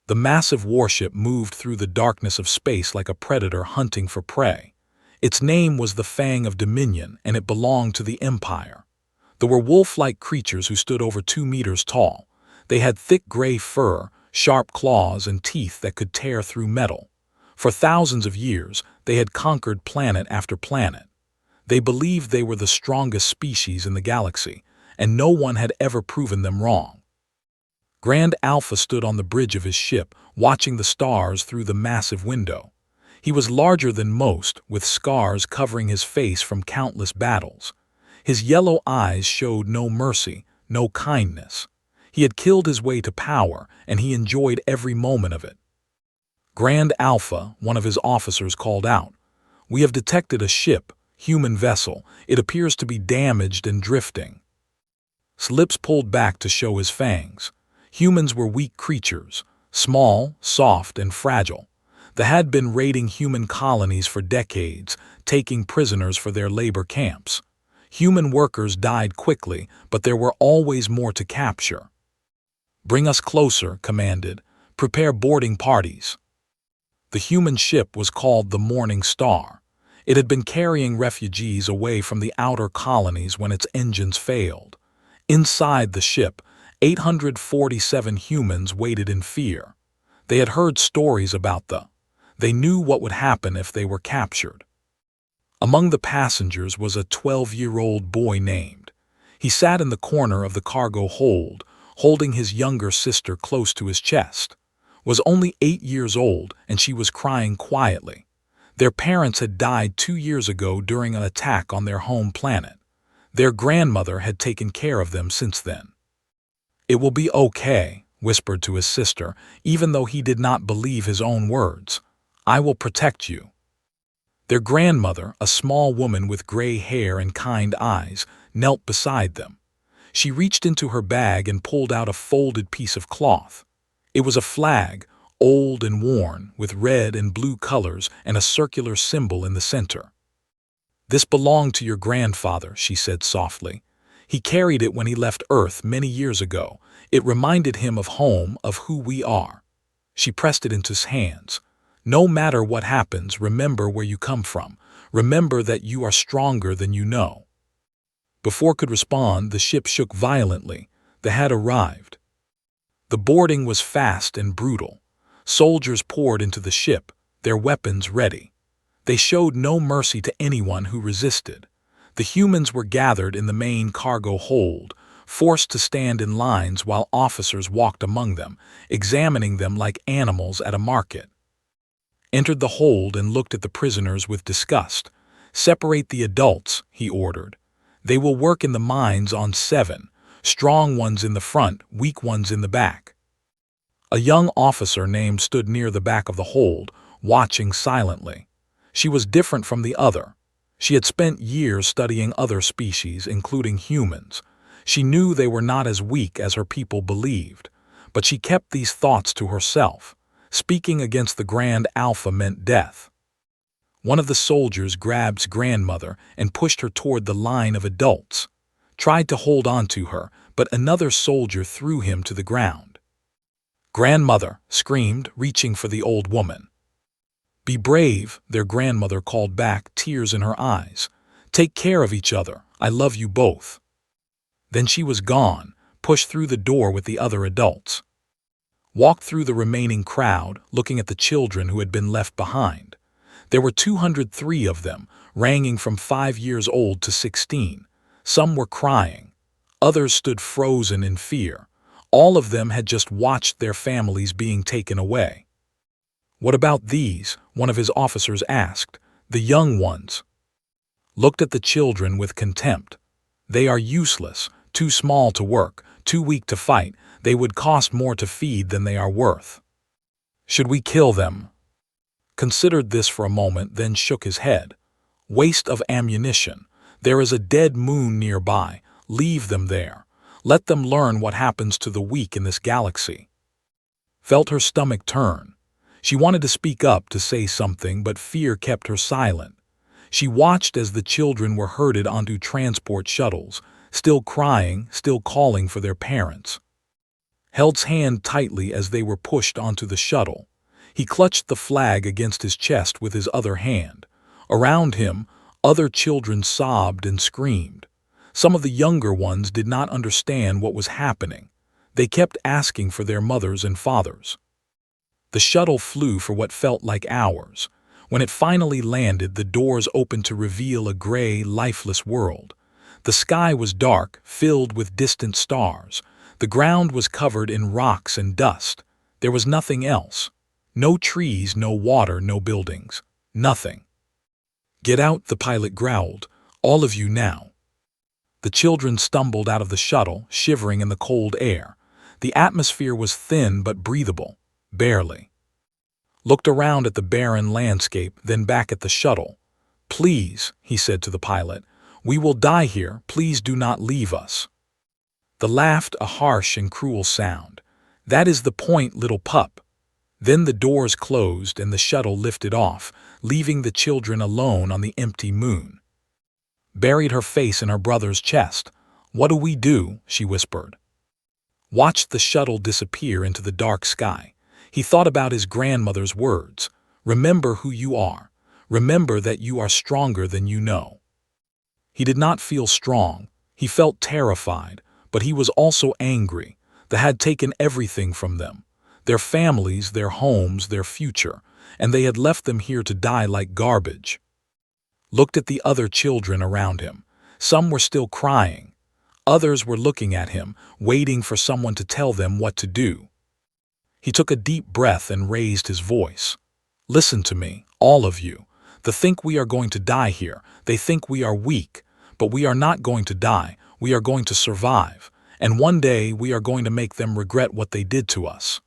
The massive warship moved through the darkness of space like a predator hunting for prey. Its name was the Fang of Dominion, and it belonged to the Empire. There were wolf-like creatures who stood over 2 meters tall. They had thick gray fur, sharp claws, and teeth that could tear through metal. For thousands of years, they had conquered planet after planet. They believed they were the strongest species in the galaxy, and no one had ever proven them wrong. Grand Alpha stood on the bridge of his ship, watching the stars through the massive window. He was larger than most, with scars covering his face from countless battles. His yellow eyes showed no mercy, no kindness. He had killed his way to power, and he enjoyed every moment of it. Grand Alpha, one of his officers, called out, "We have detected a ship, human vessel. It appears to be damaged and drifting." Lips pulled back to show his fangs. Humans were weak creatures, small, soft, and fragile. They had been raiding human colonies for decades, taking prisoners for their labor camps. Human workers died quickly, but there were always more to capture. "Bring us closer," commanded. "Prepare boarding parties." The human ship was called the Morning Star. It had been carrying refugees away from the outer colonies when its engines failed. Inside the ship, 847 humans waited in fear. They had heard stories about They knew what would happen if they were captured. Among the passengers was a 12-year-old boy named. He sat in the corner of the cargo hold, holding his younger sister close to his chest. Was only 8 years old, and she was crying quietly. Their parents had died 2 years ago during an attack on their home planet. Their grandmother had taken care of them since then. "It will be okay," whispered to his sister, even though he did not believe his own words. "I will protect you." Their grandmother, a small woman with gray hair and kind eyes, knelt beside them. She reached into her bag and pulled out a folded piece of cloth. It was a flag, old and worn, with red and blue colors and a circular symbol in the center. "This belonged to your grandfather," she said softly. "He carried it when he left Earth many years ago. It reminded him of home, of who we are." She pressed it into his hands. "No matter what happens, remember where you come from. Remember that you are stronger than you know." Before could respond, the ship shook violently. They had arrived. The boarding was fast and brutal. Soldiers poured into the ship, their weapons ready. They showed no mercy to anyone who resisted. The humans were gathered in the main cargo hold, forced to stand in lines while officers walked among them, examining them like animals at a market. Entered the hold and looked at the prisoners with disgust. "Separate the adults," he ordered. "They will work in the mines on 7, strong ones in the front, weak ones in the back." A young officer named stood near the back of the hold, watching silently. She was different from the other. She had spent years studying other species, including humans. She knew they were not as weak as her people believed, but she kept these thoughts to herself. Speaking against the Grand Alpha meant death. One of the soldiers grabbed grandmother and pushed her toward the line of adults. Tried to hold on to her, but another soldier threw him to the ground. "Grandmother!" screamed, reaching for the old woman. "Be brave," their grandmother called back, tears in her eyes. "Take care of each other. I love you both." Then she was gone, pushed through the door with the other adults. Walked through the remaining crowd, looking at the children who had been left behind. There were 203 of them, ranging from 5 years old to 16. Some were crying. Others stood frozen in fear. All of them had just watched their families being taken away. "What about these?" one of his officers asked. "The young ones." Looked at the children with contempt. "They are useless, too small to work, too weak to fight. They would cost more to feed than they are worth. Should we kill them?" Considered this for a moment, then shook his head. "Waste of ammunition. There is a dead moon nearby. Leave them there. Let them learn what happens to the weak in this galaxy." Felt her stomach turn. She wanted to speak up, to say something, but fear kept her silent. She watched as the children were herded onto transport shuttles, still crying, still calling for their parents. held his hand tightly as they were pushed onto the shuttle. He clutched the flag against his chest with his other hand. Around him, other children sobbed and screamed. Some of the younger ones did not understand what was happening. They kept asking for their mothers and fathers. The shuttle flew for what felt like hours. When it finally landed, the doors opened to reveal a gray, lifeless world. The sky was dark, filled with distant stars. The ground was covered in rocks and dust. There was nothing else. No trees, no water, no buildings. Nothing. "Get out," the pilot growled. "All of you now." The children stumbled out of the shuttle, shivering in the cold air. The atmosphere was thin but breathable. Barely. Looked around at the barren landscape, then back at the shuttle. "Please," he said to the pilot, "we will die here. Please do not leave us." The laughed, a harsh and cruel sound. "That is the point, little pup." Then the doors closed and the shuttle lifted off, leaving the children alone on the empty moon. Buried her face in her brother's chest. "What do we do?" she whispered. Watched the shuttle disappear into the dark sky. He thought about his grandmother's words. "Remember who you are. Remember that you are stronger than you know." He did not feel strong. He felt terrified, but he was also angry. They had taken everything from them. Their families, their homes, their future, and they had left them here to die like garbage. Looked at the other children around him. Some were still crying. Others were looking at him, waiting for someone to tell them what to do. He took a deep breath and raised his voice. "Listen to me, all of you. They think we are going to die here. They think we are weak. But we are not going to die. We are going to survive. And one day we are going to make them regret what they did to us."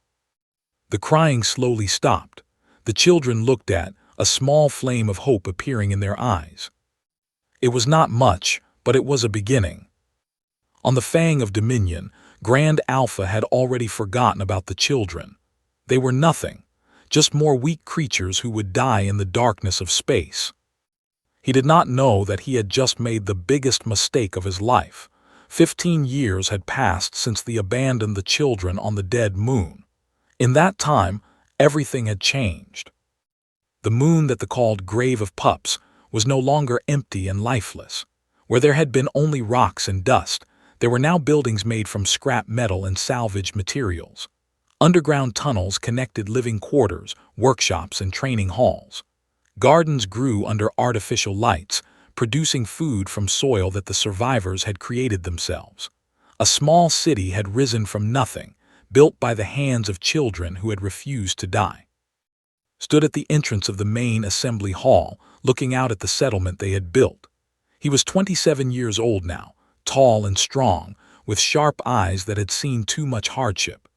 The crying slowly stopped. The children looked at, a small flame of hope appearing in their eyes. It was not much, but it was a beginning. On the Fang of Dominion, Grand Alpha had already forgotten about the children. They were nothing, just more weak creatures who would die in the darkness of space. He did not know that he had just made the biggest mistake of his life. 15 years had passed since they abandoned the children on the dead moon. In that time, everything had changed. The moon that they called Grave of Pups was no longer empty and lifeless. Where there had been only rocks and dust, there were now buildings made from scrap metal and salvaged materials. Underground tunnels connected living quarters, workshops, and training halls. Gardens grew under artificial lights, producing food from soil that the survivors had created themselves. A small city had risen from nothing, built by the hands of children who had refused to die. Stood at the entrance of the main assembly hall, looking out at the settlement they had built. He was 27 years old now, tall and strong, with sharp eyes that had seen too much hardship.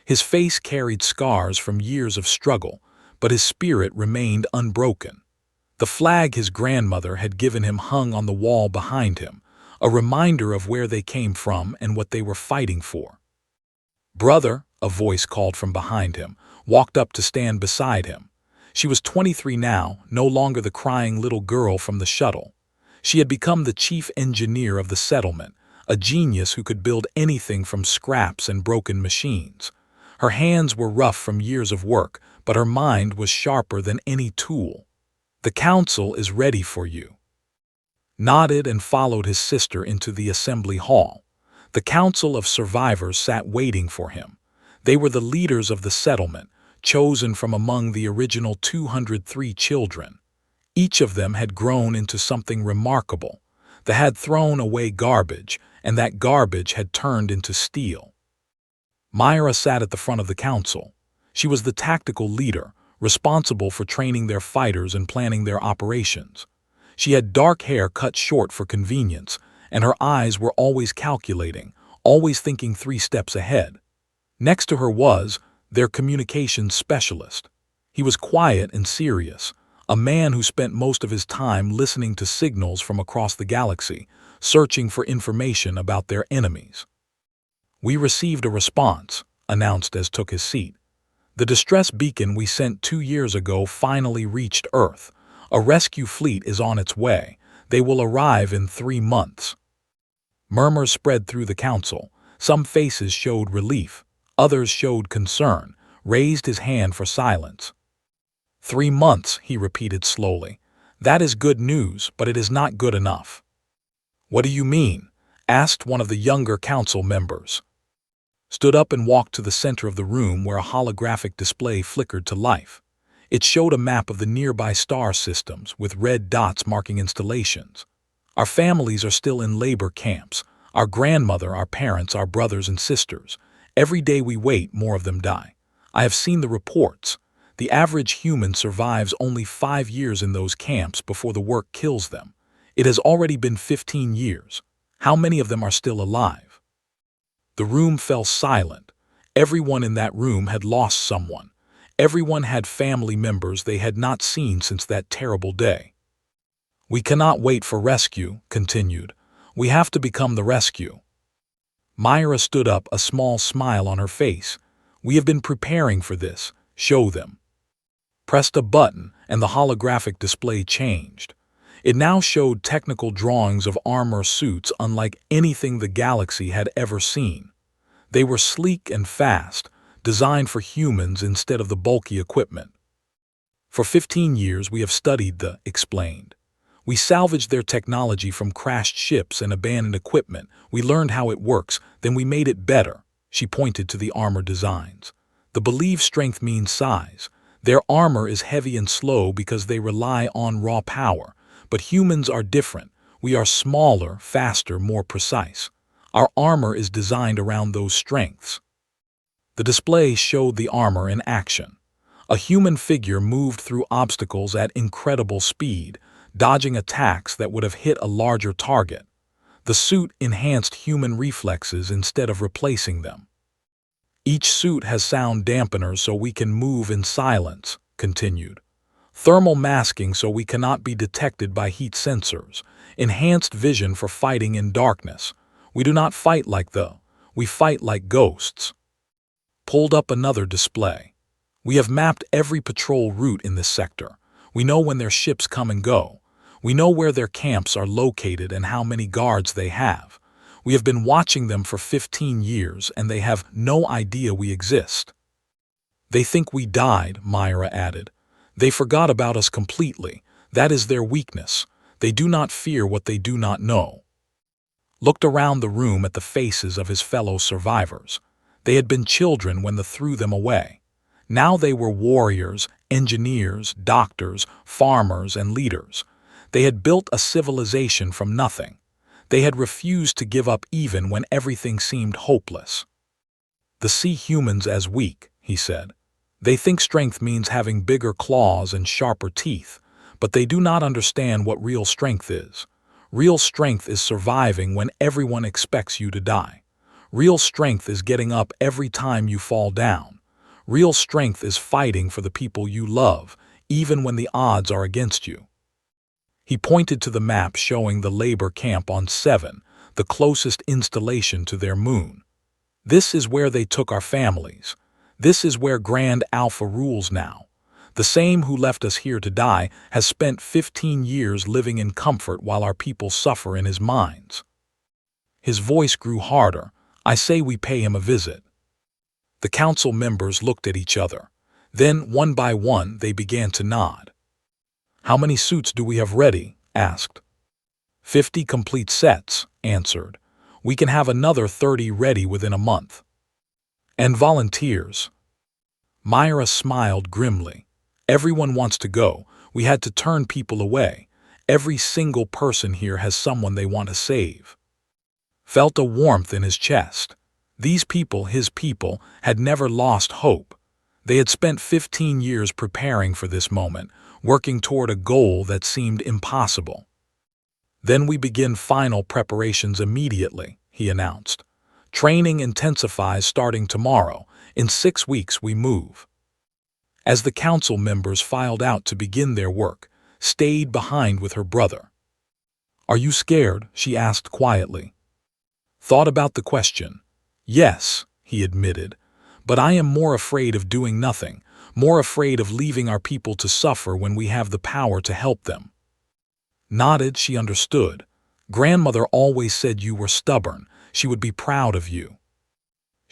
His face carried scars from years of struggle, but his spirit remained unbroken. The flag his grandmother had given him hung on the wall behind him, a reminder of where they came from and what they were fighting for. "Brother," a voice called from behind him, walked up to stand beside him. She was 23 now, no longer the crying little girl from the shuttle. She had become the chief engineer of the settlement, a genius who could build anything from scraps and broken machines. Her hands were rough from years of work, but her mind was sharper than any tool. "The council is ready for you." Nodded and followed his sister into the assembly hall. The council of survivors sat waiting for him. They were the leaders of the settlement, chosen from among the original 203 children. Each of them had grown into something remarkable. They had thrown away garbage, and that garbage had turned into steel. Myra sat at the front of the council. She was the tactical leader, responsible for training their fighters and planning their operations. She had dark hair cut short for convenience, and her eyes were always calculating, always thinking 3 steps ahead. Next to her was their communications specialist. He was quiet and serious, a man who spent most of his time listening to signals from across the galaxy, searching for information about their enemies. "We received a response," announced as took his seat. "The distress beacon we sent 2 years ago finally reached Earth. A rescue fleet is on its way. They will arrive in 3 months." Murmurs spread through the council. Some faces showed relief. Others showed concern, raised his hand for silence. 3 months, he repeated slowly. That is good news, but it is not good enough. What do you mean? Asked one of the younger council members. Stood up and walked to the center of the room where a holographic display flickered to life. It showed a map of the nearby star systems with red dots marking installations. Our families are still in labor camps. Our grandmother, our parents, our brothers and sisters. Every day we wait, more of them die. I have seen the reports. The average human survives only 5 years in those camps before the work kills them. It has already been 15 years. How many of them are still alive? The room fell silent. Everyone in that room had lost someone. Everyone had family members they had not seen since that terrible day. We cannot wait for rescue, continued. We have to become the rescue. Myra stood up, a small smile on her face. We have been preparing for this. Show them. Pressed a button, and the holographic display changed. It now showed technical drawings of armor suits unlike anything the galaxy had ever seen. They were sleek and fast, designed for humans instead of the bulky equipment. For 15 years we have studied the explained. We salvaged their technology from crashed ships and abandoned equipment. We learned how it works, then we made it better. She pointed to the armor designs. The believed strength means size. Their armor is heavy and slow because they rely on raw power. But humans are different. We are smaller, faster, more precise. Our armor is designed around those strengths. The display showed the armor in action. A human figure moved through obstacles at incredible speed, dodging attacks that would have hit a larger target. The suit enhanced human reflexes instead of replacing them. Each suit has sound dampeners so we can move in silence, continued. Thermal masking so we cannot be detected by heat sensors. Enhanced vision for fighting in darkness. We do not fight like we fight like ghosts. Pulled up another display. We have mapped every patrol route in this sector. We know when their ships come and go. We know where their camps are located and how many guards they have. We have been watching them for 15 years and they have no idea we exist. They think we died, Myra added. They forgot about us completely. That is their weakness. They do not fear what they do not know. Looked around the room at the faces of his fellow survivors. They had been children when they threw them away. Now they were warriors, engineers, doctors, farmers, and leaders. They had built a civilization from nothing. They had refused to give up even when everything seemed hopeless. They see humans as weak, he said. They think strength means having bigger claws and sharper teeth, but they do not understand what real strength is. Real strength is surviving when everyone expects you to die. Real strength is getting up every time you fall down. Real strength is fighting for the people you love, even when the odds are against you. He pointed to the map showing the labor camp on 7, the closest installation to their moon. This is where they took our families. This is where Grand Alpha rules now. The same who left us here to die has spent 15 years living in comfort while our people suffer in his mines. His voice grew harder. I say we pay him a visit. The council members looked at each other. Then, one by one, they began to nod. How many suits do we have ready? Asked. 50 complete sets, answered. We can have another 30 ready within a month. And volunteers. Myra smiled grimly. Everyone wants to go. We had to turn people away. Every single person here has someone they want to save. Felt a warmth in his chest. These people, his people, had never lost hope. They had spent 15 years preparing for this moment, working toward a goal that seemed impossible. Then we begin final preparations immediately, he announced. Training intensifies starting tomorrow. In 6 weeks we move. As the council members filed out to begin their work, stayed behind with her brother. Are you scared? She asked quietly. Thought about the question. Yes, he admitted, but I am more afraid of doing nothing, more afraid of leaving our people to suffer when we have the power to help them. Nodded, she understood. Grandmother always said you were stubborn. She would be proud of you.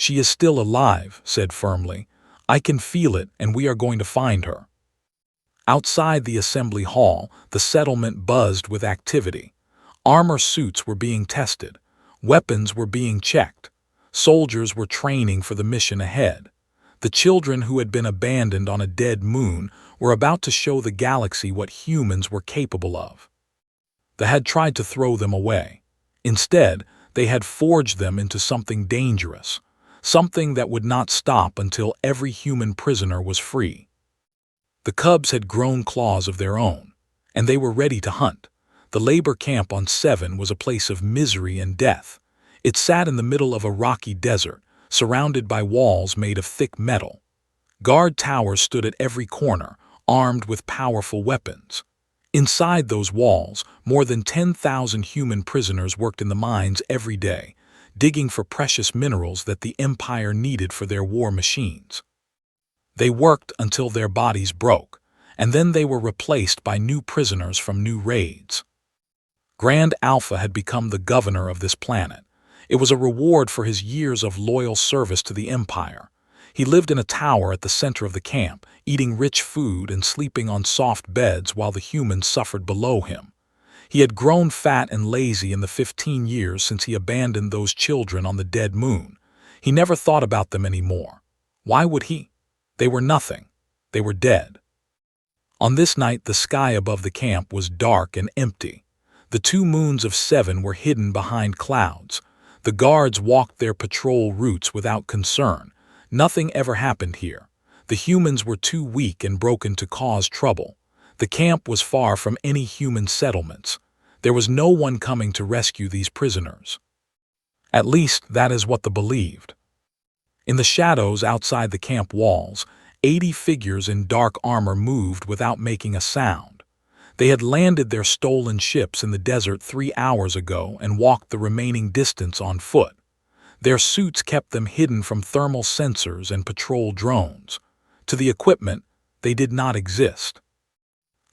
"She is still alive," said firmly. "I can feel it, and we are going to find her." Outside the assembly hall, the settlement buzzed with activity. Armor suits were being tested. Weapons were being checked. Soldiers were training for the mission ahead. The children who had been abandoned on a dead moon were about to show the galaxy what humans were capable of. They had tried to throw them away. Instead, they had forged them into something dangerous, something that would not stop until every human prisoner was free. The cubs had grown claws of their own, and they were ready to hunt. The labor camp on 7 was a place of misery and death. It sat in the middle of a rocky desert, surrounded by walls made of thick metal. Guard towers stood at every corner, armed with powerful weapons. Inside those walls, more than 10,000 human prisoners worked in the mines every day, digging for precious minerals that the Empire needed for their war machines. They worked until their bodies broke, and then they were replaced by new prisoners from new raids. Grand Alpha had become the governor of this planet. It was a reward for his years of loyal service to the Empire. He lived in a tower at the center of the camp, eating rich food and sleeping on soft beds while the humans suffered below him. He had grown fat and lazy in the 15 years since he abandoned those children on the dead moon. He never thought about them anymore. Why would he? They were nothing. They were dead. On this night, the sky above the camp was dark and empty. The 2 moons of 7 were hidden behind clouds. The guards walked their patrol routes without concern. Nothing ever happened here. The humans were too weak and broken to cause trouble. The camp was far from any human settlements. There was no one coming to rescue these prisoners. At least that is what they believed. In the shadows outside the camp walls, 80 figures in dark armor moved without making a sound. They had landed their stolen ships in the desert 3 hours ago and walked the remaining distance on foot. Their suits kept them hidden from thermal sensors and patrol drones. To the equipment, they did not exist.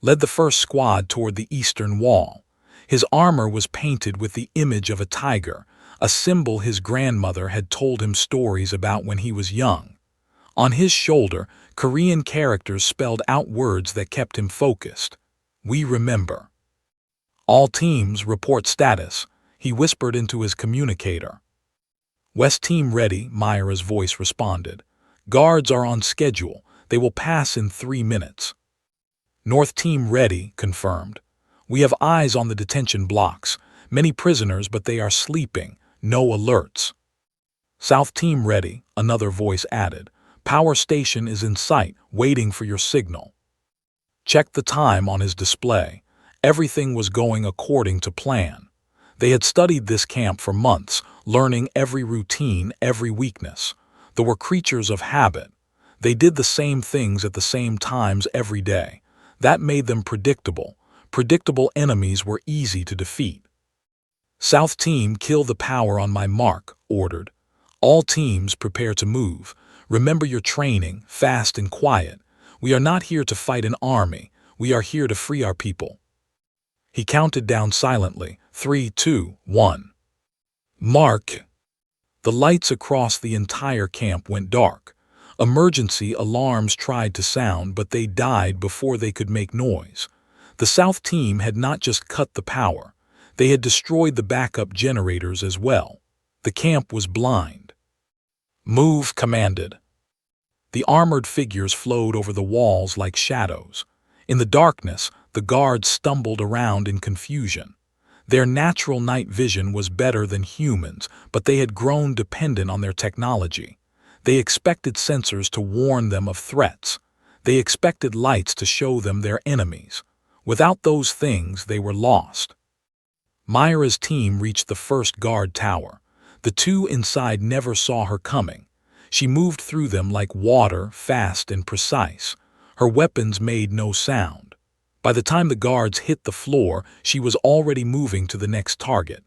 Led the first squad toward the eastern wall. His armor was painted with the image of a tiger, a symbol his grandmother had told him stories about when he was young. On his shoulder, Korean characters spelled out words that kept him focused. "We remember." "All teams report status," he whispered into his communicator. "West team ready," Myra's voice responded. "Guards are on schedule. They will pass in 3 minutes." "North team ready," confirmed. "We have eyes on the detention blocks. Many prisoners, but they are sleeping. No alerts." "South team ready," another voice added. "Power station is in sight, waiting for your signal." Checked the time on his display. Everything was going according to plan. They had studied this camp for months, learning every routine, every weakness. They were creatures of habit. They did the same things at the same times every day. That made them predictable. Predictable enemies were easy to defeat. "South team, kill the power on my mark," ordered. "All teams prepare to move. Remember your training, fast and quiet. We are not here to fight an army. We are here to free our people." He counted down silently. 3, 2, 1. Mark! The lights across the entire camp went dark. Emergency alarms tried to sound, but they died before they could make noise. The South team had not just cut the power. They had destroyed the backup generators as well. The camp was blind. "Move," commanded. The armored figures flowed over the walls like shadows. In the darkness, the guards stumbled around in confusion. Their natural night vision was better than humans, but they had grown dependent on their technology. They expected sensors to warn them of threats. They expected lights to show them their enemies. Without those things, they were lost. Myra's team reached the first guard tower. The 2 inside never saw her coming. She moved through them like water, fast and precise. Her weapons made no sound. By the time the guards hit the floor, she was already moving to the next target.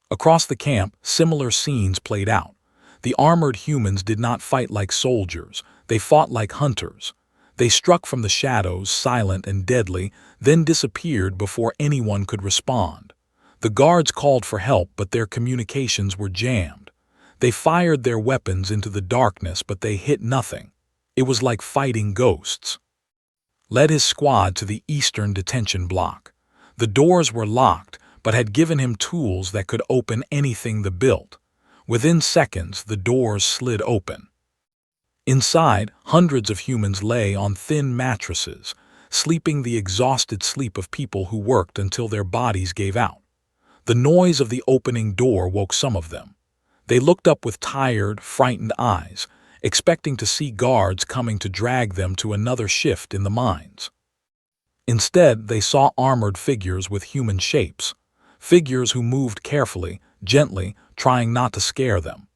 Across the camp, similar scenes played out. The armored humans did not fight like soldiers. They fought like hunters. They struck from the shadows, silent and deadly, then disappeared before anyone could respond. The guards called for help, but their communications were jammed. They fired their weapons into the darkness, but they hit nothing. It was like fighting ghosts. Led his squad to the eastern detention block. The doors were locked, but had given him tools that could open anything they built. Within seconds, the doors slid open. Inside, hundreds of humans lay on thin mattresses, sleeping the exhausted sleep of people who worked until their bodies gave out. The noise of the opening door woke some of them. They looked up with tired, frightened eyes, expecting to see guards coming to drag them to another shift in the mines. Instead, they saw armored figures with human shapes, figures who moved carefully, gently, trying not to scare them.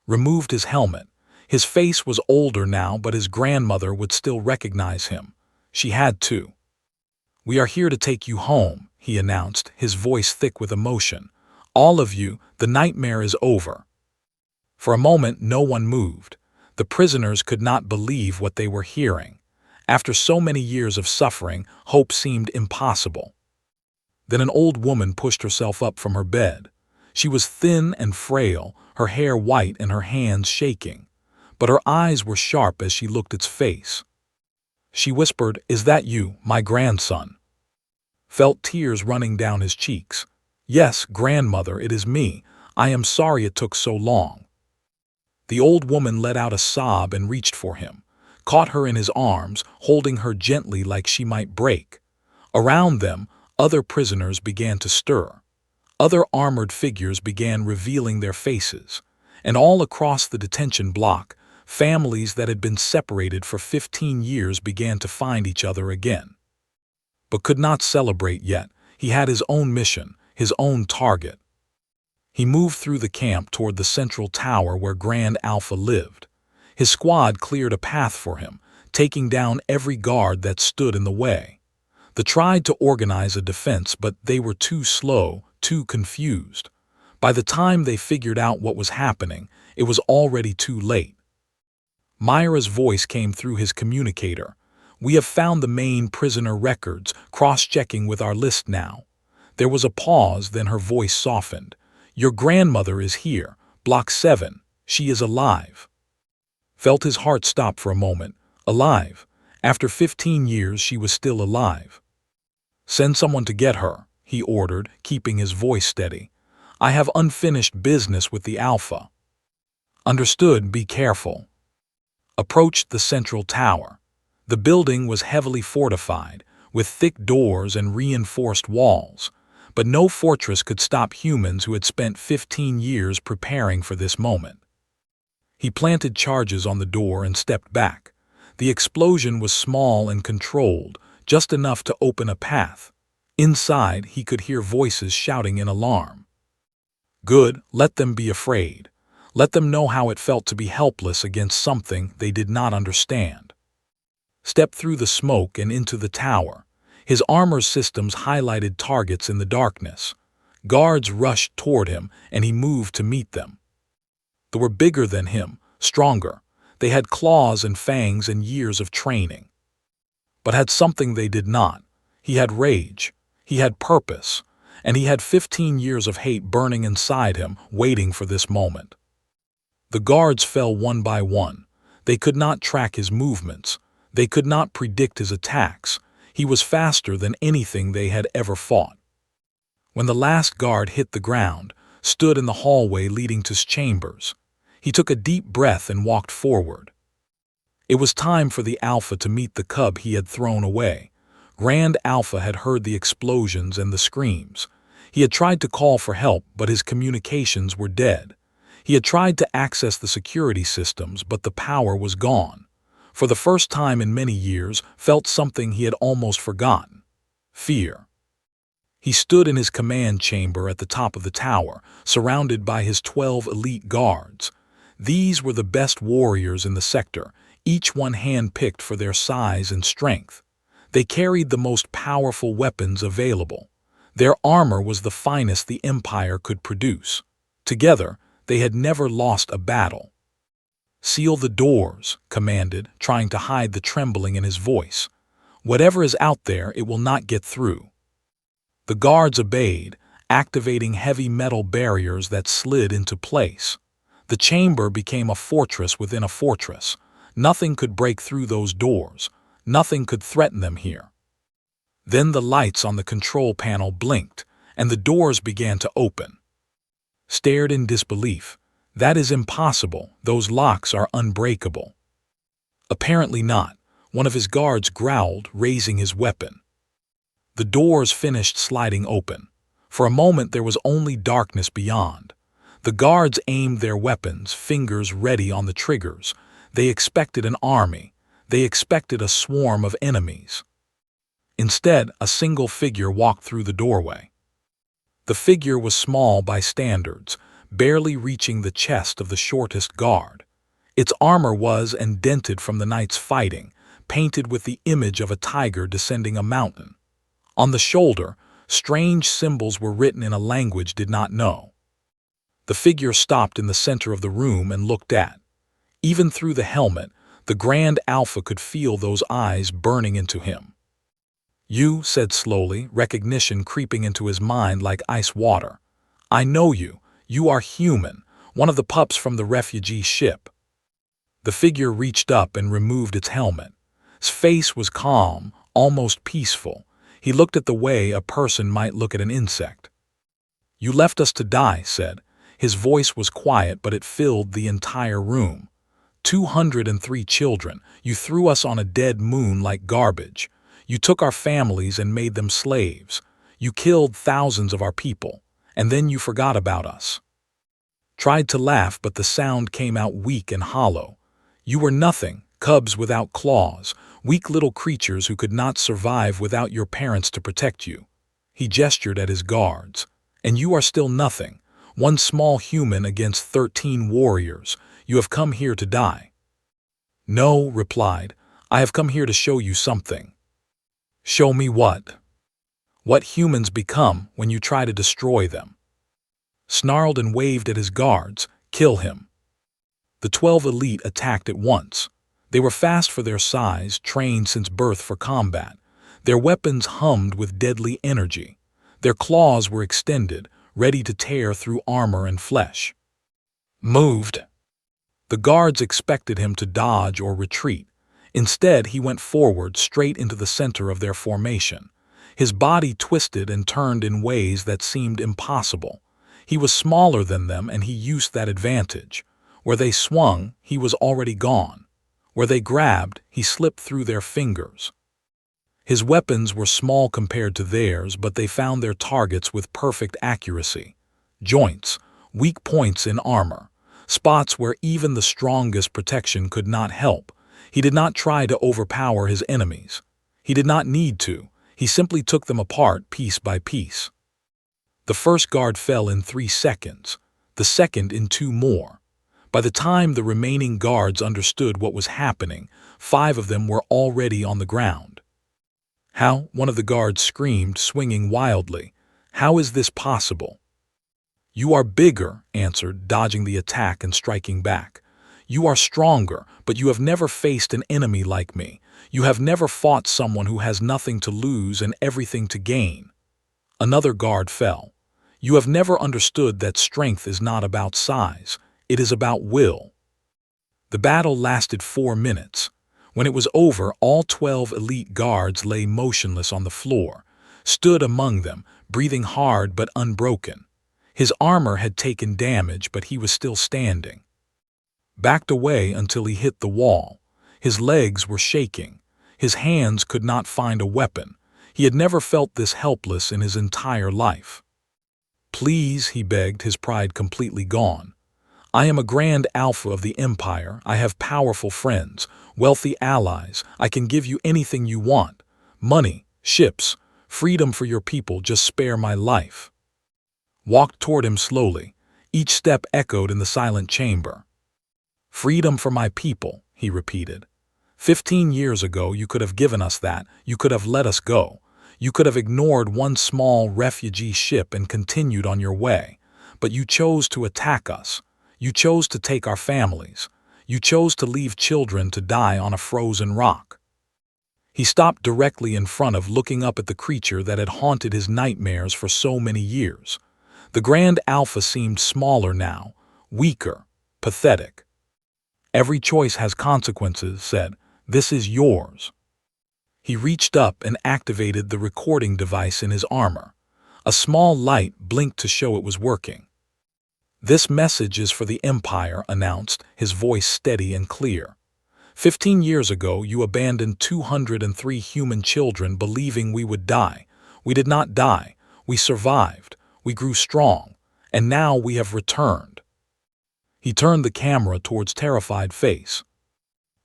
Removed his helmet. His face was older now, but his grandmother would still recognize him. She had to. "We are here to take you home," he announced, his voice thick with emotion. "All of you, the nightmare is over." For a moment, no one moved. The prisoners could not believe what they were hearing. After so many years of suffering, hope seemed impossible. Then an old woman pushed herself up from her bed. She was thin and frail, her hair white and her hands shaking. But her eyes were sharp as she looked its face. She whispered, "Is that you, my grandson?" Felt tears running down his cheeks. "Yes, grandmother, it is me. I am sorry it took so long." The old woman let out a sob and reached for him, caught her in his arms, holding her gently like she might break. Around them, other prisoners began to stir. Other armored figures began revealing their faces, and all across the detention block, families that had been separated for 15 years began to find each other again. But could not celebrate yet. He had his own mission, his own target. He moved through the camp toward the central tower where Grand Alpha lived. His squad cleared a path for him, taking down every guard that stood in the way. They tried to organize a defense, but they were too slow, too confused. By the time they figured out what was happening, it was already too late. Myra's voice came through his communicator. "We have found the main prisoner records, cross-checking with our list now." There was a pause, then her voice softened. "Your grandmother is here, Block 7. She is alive." Felt his heart stop for a moment. Alive. After 15 years, she was still alive. "Send someone to get her," he ordered, keeping his voice steady. "I have unfinished business with the Alpha." "Understood, be careful." Approached the central tower. The building was heavily fortified, with thick doors and reinforced walls, but no fortress could stop humans who had spent 15 years preparing for this moment. He planted charges on the door and stepped back. The explosion was small and controlled, just enough to open a path. Inside, he could hear voices shouting in alarm. "Good, let them be afraid. Let them know how it felt to be helpless against something they did not understand." Stepped through the smoke and into the tower. His armor systems highlighted targets in the darkness. Guards rushed toward him, and he moved to meet them. They were bigger than him, stronger. They had claws and fangs and years of training. But had something they did not. He had rage. He had purpose. And he had 15 years of hate burning inside him, waiting for this moment. The guards fell one by one. They could not track his movements. They could not predict his attacks. He was faster than anything they had ever fought. When the last guard hit the ground, stood in the hallway leading to his chambers, he took a deep breath and walked forward. It was time for the Alpha to meet the cub he had thrown away. Grand Alpha had heard the explosions and the screams. He had tried to call for help, but his communications were dead. He had tried to access the security systems, but the power was gone. For the first time in many years, felt something he had almost forgotten: fear. He stood in his command chamber at the top of the tower, surrounded by his 12 elite guards. These were the best warriors in the sector, each one hand-picked for their size and strength. They carried the most powerful weapons available. Their armor was the finest the Empire could produce. Together, they had never lost a battle. "Seal the doors," commanded, trying to hide the trembling in his voice. "Whatever is out there, it will not get through." The guards obeyed, activating heavy metal barriers that slid into place. The chamber became a fortress within a fortress. Nothing could break through those doors. Nothing could threaten them here. Then the lights on the control panel blinked, and the doors began to open. Stared in disbelief. That is impossible. Those locks are unbreakable. Apparently not. One of his guards growled, raising his weapon. The doors finished sliding open. For a moment there was only darkness beyond. The guards aimed their weapons, fingers ready on the triggers. They expected an army. They expected a swarm of enemies. Instead, a single figure walked through the doorway. The figure was small by standards, barely reaching the chest of the shortest guard. Its armor was indented from the night's fighting, painted with the image of a tiger descending a mountain. On the shoulder, strange symbols were written in a language did not know. The figure stopped in the center of the room and looked at. Even through the helmet, the Grand Alpha could feel those eyes burning into him. "You," said slowly, recognition creeping into his mind like ice water. "I know you. You are human, one of the pups from the refugee ship." The figure reached up and removed its helmet. His face was calm, almost peaceful. He looked at the way a person might look at an insect. "You left us to die," said. His voice was quiet, but it filled the entire room. 203 children. You threw us on a dead moon like garbage. You took our families and made them slaves. You killed thousands of our people, and then you forgot about us." Tried to laugh, but the sound came out weak and hollow. "You were nothing, cubs without claws, weak little creatures who could not survive without your parents to protect you." He gestured at his guards. "And you are still nothing, one small human against 13 warriors. You have come here to die." "No," replied, "I have come here to show you something." "Show me what?" "What humans become when you try to destroy them." Snarled and waved at his guards. "Kill him." The 12 elite attacked at once. They were fast for their size, trained since birth for combat. Their weapons hummed with deadly energy. Their claws were extended, ready to tear through armor and flesh. "Moved." The guards expected him to dodge or retreat. Instead, he went forward, straight into the center of their formation. His body twisted and turned in ways that seemed impossible. He was smaller than them, and he used that advantage. Where they swung, he was already gone. Where they grabbed, he slipped through their fingers. His weapons were small compared to theirs, but they found their targets with perfect accuracy. Joints, weak points in armor, spots where even the strongest protection could not help. He did not try to overpower his enemies. He did not need to. He simply took them apart piece by piece. The first guard fell in 3 seconds, the second in 2 more. By the time the remaining guards understood what was happening, 5 of them were already on the ground. "How?" one of the guards screamed, swinging wildly. "How is this possible?" "You are bigger," answered, dodging the attack and striking back. "You are stronger, but you have never faced an enemy like me. You have never fought someone who has nothing to lose and everything to gain." Another guard fell. "You have never understood that strength is not about size. It is about will." The battle lasted 4 minutes. When it was over, all 12 elite guards lay motionless on the floor, stood among them, breathing hard but unbroken. His armor had taken damage, but he was still standing. Backed away until he hit the wall. His legs were shaking. His hands could not find a weapon. He had never felt this helpless in his entire life. "Please," he begged, his pride completely gone. "I am a Grand Alpha of the Empire. I have powerful friends, wealthy allies. I can give you anything you want. Money, ships, freedom for your people. Just spare my life." Walked toward him slowly. Each step echoed in the silent chamber. "Freedom for my people," he repeated. 15 years ago you could have given us that. You could have let us go. You could have ignored one small refugee ship and continued on your way. But you chose to attack us. You chose to take our families. You chose to leave children to die on a frozen rock." He stopped directly in front of, looking up at the creature that had haunted his nightmares for so many years. The Grand Alpha seemed smaller now, weaker, pathetic. Every choice has consequences, said. This is yours. He reached up and activated the recording device in his armor. A small light blinked to show it was working. This message is for the Empire, announced, his voice steady and clear. 15 years ago, you abandoned 203 human children believing we would die. We did not die. We survived. We grew strong. And now we have returned. He turned the camera towards terrified face.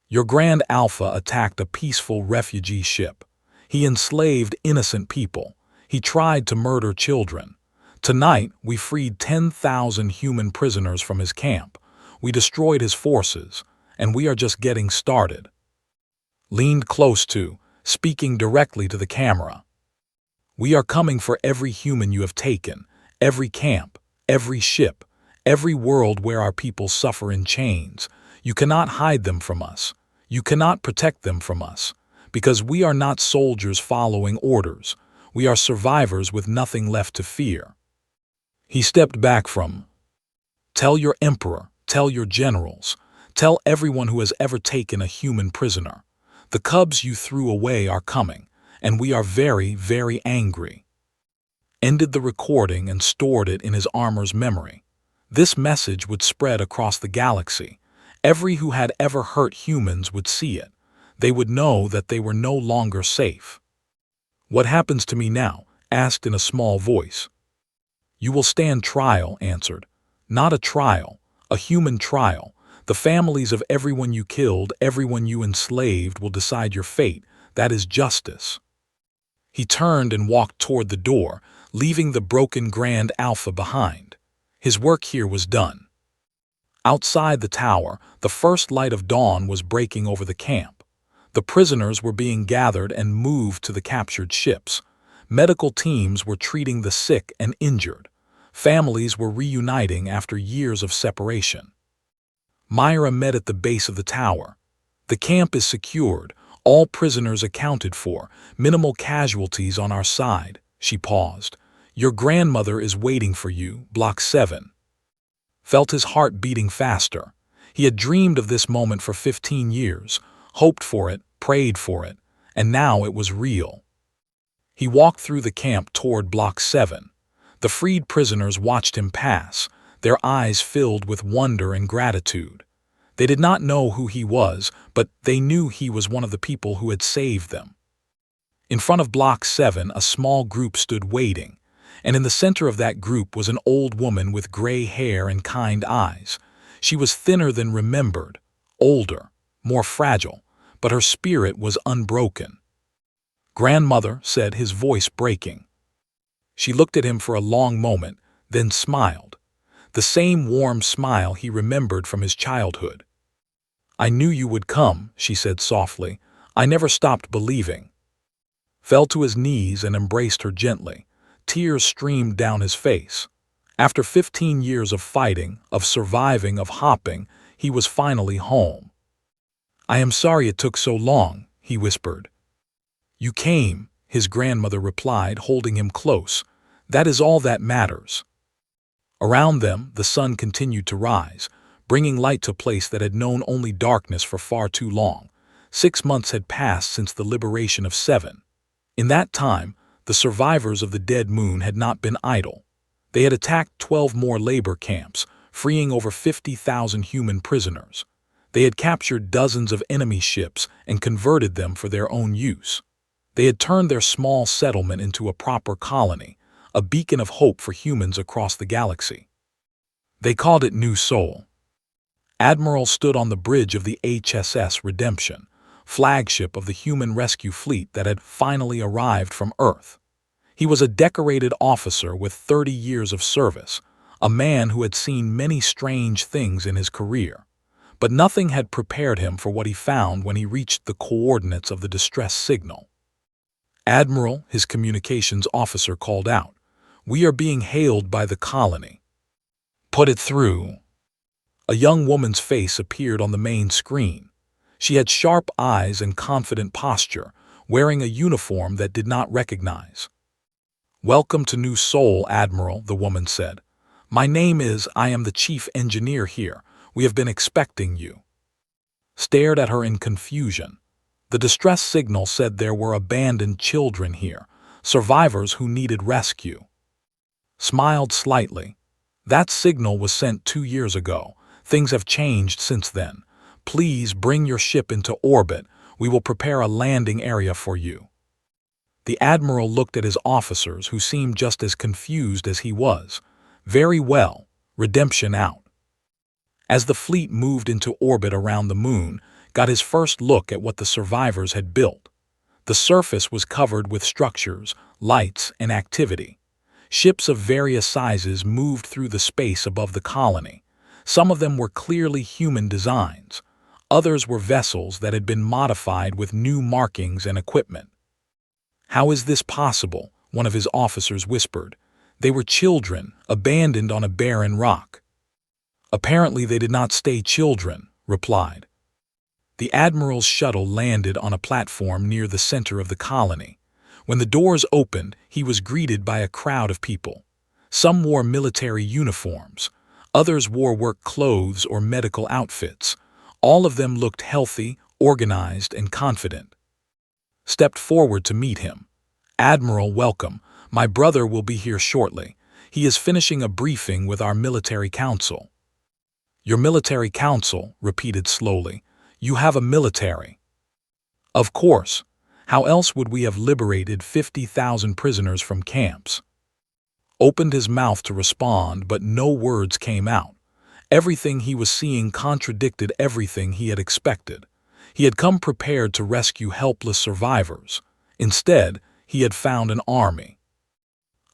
Your Grand Alpha attacked a peaceful refugee ship. He enslaved innocent people. He tried to murder children. Tonight, we freed 10,000 human prisoners from his camp. We destroyed his forces, and we are just getting started. Leaned close to, speaking directly to the camera. We are coming for every human you have taken, every camp, every ship, every world where our people suffer in chains. You cannot hide them from us. You cannot protect them from us, because we are not soldiers following orders. We are survivors with nothing left to fear. He stepped back from. Tell your emperor, tell your generals, tell everyone who has ever taken a human prisoner. The cubs you threw away are coming, and we are very, very angry. Ended the recording and stored it in his armor's memory. This message would spread across the galaxy. Every who had ever hurt humans would see it. They would know that they were no longer safe. What happens to me now? Asked in a small voice. You will stand trial, answered. Not a trial, a human trial. The families of everyone you killed, everyone you enslaved will decide your fate. That is justice. He turned and walked toward the door, leaving the broken Grand Alpha behind. His work here was done. Outside the tower, the first light of dawn was breaking over the camp. The prisoners were being gathered and moved to the captured ships. Medical teams were treating the sick and injured. Families were reuniting after years of separation. Myra met at the base of the tower. The camp is secured, all prisoners accounted for, minimal casualties on our side. She paused. Your grandmother is waiting for you, Block 7. Felt his heart beating faster. He had dreamed of this moment for 15 years, hoped for it, prayed for it, and now it was real. He walked through the camp toward Block 7. The freed prisoners watched him pass, their eyes filled with wonder and gratitude. They did not know who he was, but they knew he was one of the people who had saved them. In front of Block 7, a small group stood waiting, and in the center of that group was an old woman with gray hair and kind eyes. She was thinner than remembered, older, more fragile, but her spirit was unbroken. Grandmother, said, his voice breaking. She looked at him for a long moment, then smiled. The same warm smile he remembered from his childhood. I knew you would come, she said softly. I never stopped believing. Fell to his knees and embraced her gently. Tears streamed down his face. After 15 years of fighting, of surviving, of hopping, he was finally home. I am sorry it took so long, he whispered. You came, his grandmother replied, holding him close. That is all that matters. Around them, the sun continued to rise, bringing light to a place that had known only darkness for far too long. 6 months had passed since the liberation of 7. In that time, the survivors of the dead moon had not been idle. They had attacked 12 more labor camps, freeing over 50,000 human prisoners. They had captured dozens of enemy ships and converted them for their own use. They had turned their small settlement into a proper colony, a beacon of hope for humans across the galaxy. They called it New Sol. Admiral stood on the bridge of the HSS Redemption, flagship of the human rescue fleet that had finally arrived from Earth. He was a decorated officer with 30 years of service, a man who had seen many strange things in his career. But nothing had prepared him for what he found when he reached the coordinates of the distress signal. Admiral, his communications officer called out, "We are being hailed by the colony." "Put it through." A young woman's face appeared on the main screen. She had sharp eyes and confident posture, wearing a uniform that did not recognize. "Welcome to New Sol, Admiral," the woman said. I am the chief engineer here. We have been expecting you." Stared at her in confusion. The distress signal said there were abandoned children here, survivors who needed rescue. Smiled slightly. "That signal was sent 2 years ago. Things have changed since then. Please bring your ship into orbit. We will prepare a landing area for you." The Admiral looked at his officers, who seemed just as confused as he was. "Very well. Redemption out." As the fleet moved into orbit around the moon, got his first look at what the survivors had built. The surface was covered with structures, lights, and activity. Ships of various sizes moved through the space above the colony. Some of them were clearly human designs. Others were vessels that had been modified with new markings and equipment. "How is this possible?" one of his officers whispered. "They were children, abandoned on a barren rock." "Apparently they did not stay children," replied. The Admiral's shuttle landed on a platform near the center of the colony. When the doors opened, he was greeted by a crowd of people. Some wore military uniforms. Others wore work clothes or medical outfits. All of them looked healthy, organized, and confident. Stepped forward to meet him. "Admiral, welcome. My brother will be here shortly. He is finishing a briefing with our military council." "Your military council," repeated slowly. "You have a military." "Of course. How else would we have liberated 50,000 prisoners from camps?" Opened his mouth to respond, but no words came out. Everything he was seeing contradicted everything he had expected. He had come prepared to rescue helpless survivors. Instead, he had found an army.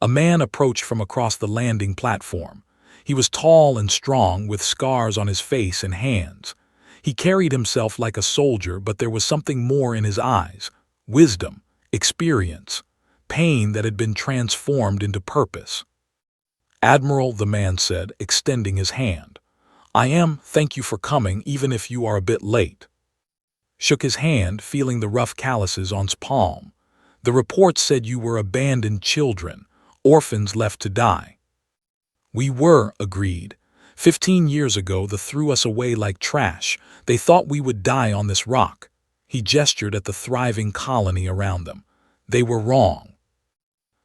A man approached from across the landing platform. He was tall and strong, with scars on his face and hands. He carried himself like a soldier, but there was something more in his eyes: wisdom, experience, pain that had been transformed into purpose. "Admiral," the man said, extending his hand. Thank you for coming, even if you are a bit late." Shook his hand, feeling the rough calluses on his palm. "The report said you were abandoned children, orphans left to die." "We were," agreed. 15 years ago they threw us away like trash. They thought we would die on this rock." He gestured at the thriving colony around them. "They were wrong."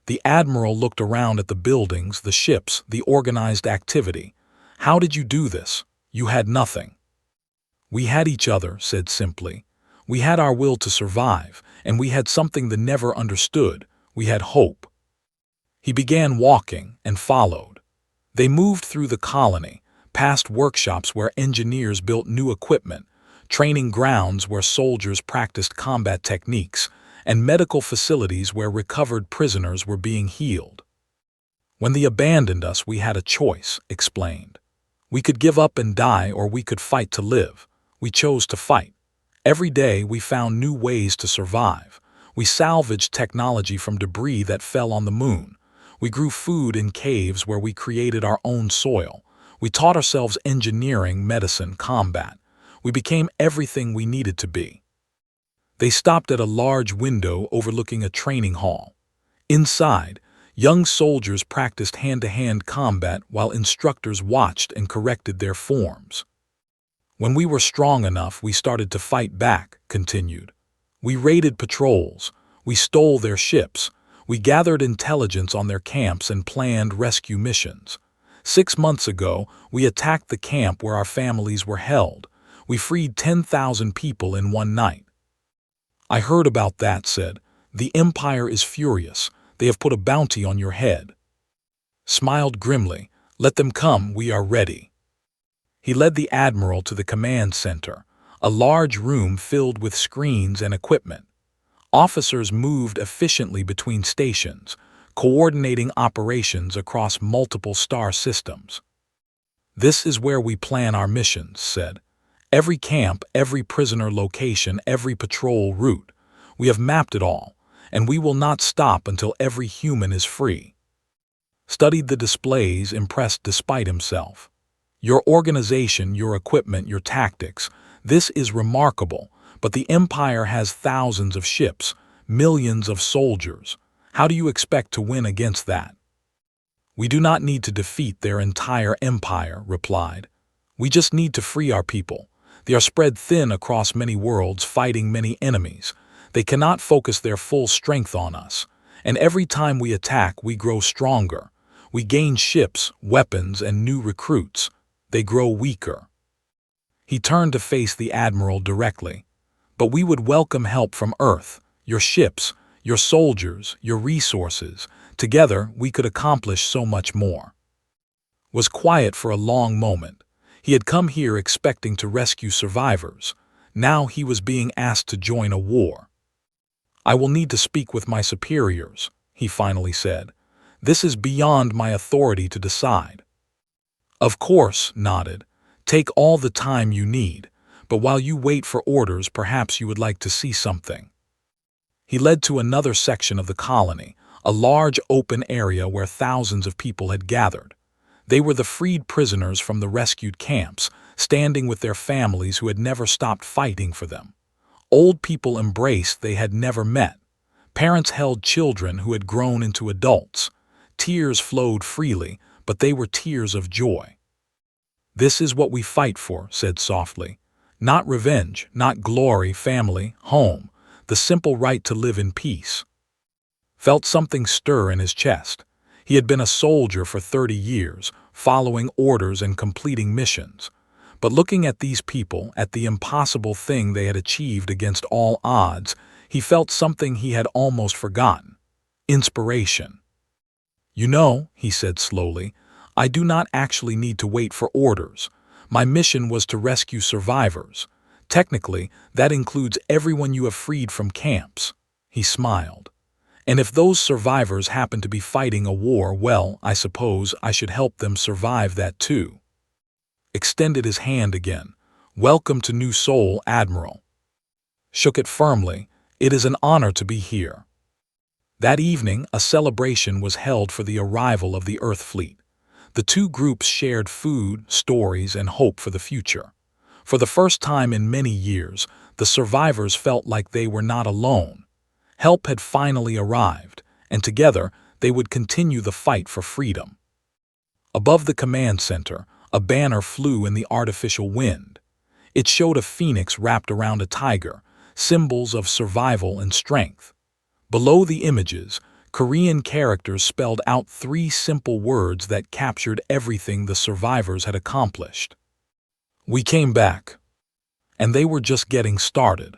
The Admiral looked around at the buildings, the ships, the organized activity. "How did you do this? You had nothing." "We had each other," said simply. "We had our will to survive, and we had something they never understood. We had hope." He began walking and followed. They moved through the colony, past workshops where engineers built new equipment, training grounds where soldiers practiced combat techniques, and medical facilities where recovered prisoners were being healed. "When they abandoned us, we had a choice," explained. "We could give up and die, or we could fight to live. We chose to fight. Every day we found new ways to survive. We salvaged technology from debris that fell on the moon. We grew food in caves where we created our own soil. We taught ourselves engineering, medicine, combat. We became everything we needed to be." They stopped at a large window overlooking a training hall. Inside, young soldiers practiced hand-to-hand combat while instructors watched and corrected their forms. "When we were strong enough, we started to fight back," continued. "We raided patrols. We stole their ships. We gathered intelligence on their camps and planned rescue missions. 6 months ago, we attacked the camp where our families were held. We freed 10,000 people in one night." "I heard about that," said. "The Empire is furious. They have put a bounty on your head." Smiled grimly. "Let them come, we are ready." He led the Admiral to the command center, a large room filled with screens and equipment. Officers moved efficiently between stations, coordinating operations across multiple star systems. "This is where we plan our missions," said. "Every camp, every prisoner location, every patrol route. We have mapped it all, and we will not stop until every human is free." Studied the displays, impressed despite himself. "Your organization, your equipment, your tactics, this is remarkable, but the Empire has thousands of ships, millions of soldiers. How do you expect to win against that?" "We do not need to defeat their entire empire," replied. We just need to free our people. They are spread thin across many worlds, fighting many enemies. They cannot focus their full strength on us. And every time we attack, we grow stronger. We gain ships, weapons, and new recruits. They grow weaker. He turned to face the Admiral directly. But we would welcome help from Earth, your ships, your soldiers, your resources. Together, we could accomplish so much more. Was quiet for a long moment. He had come here expecting to rescue survivors. Now he was being asked to join a war. I will need to speak with my superiors, he finally said. This is beyond my authority to decide. Of course, nodded. Take all the time you need, but while you wait for orders, perhaps you would like to see something. He led to another section of the colony, a large open area where thousands of people had gathered. They were the freed prisoners from the rescued camps, standing with their families who had never stopped fighting for them. Old people embraced they had never met. Parents held children who had grown into adults. Tears flowed freely, but they were tears of joy. This is what we fight for, said softly. Not revenge, not glory, family, home, the simple right to live in peace. Felt something stir in his chest. He had been a soldier for 30 years, following orders and completing missions. But looking at these people, at the impossible thing they had achieved against all odds, he felt something he had almost forgotten. Inspiration. You know, he said slowly, I do not actually need to wait for orders. My mission was to rescue survivors. Technically, that includes everyone you have freed from camps. He smiled. And if those survivors happen to be fighting a war, well, I suppose I should help them survive that too. Extended his hand again. Welcome to New Seoul, Admiral. Shook it firmly. It is an honor to be here. That evening, a celebration was held for the arrival of the Earth fleet. The two groups shared food, stories, and hope for the future. For the first time in many years, the survivors felt like they were not alone. Help had finally arrived, and together they would continue the fight for freedom. Above the command center, a banner flew in the artificial wind. It showed a phoenix wrapped around a tiger, symbols of survival and strength. Below the images, Korean characters spelled out 3 simple words that captured everything the survivors had accomplished. We came back. And they were just getting started.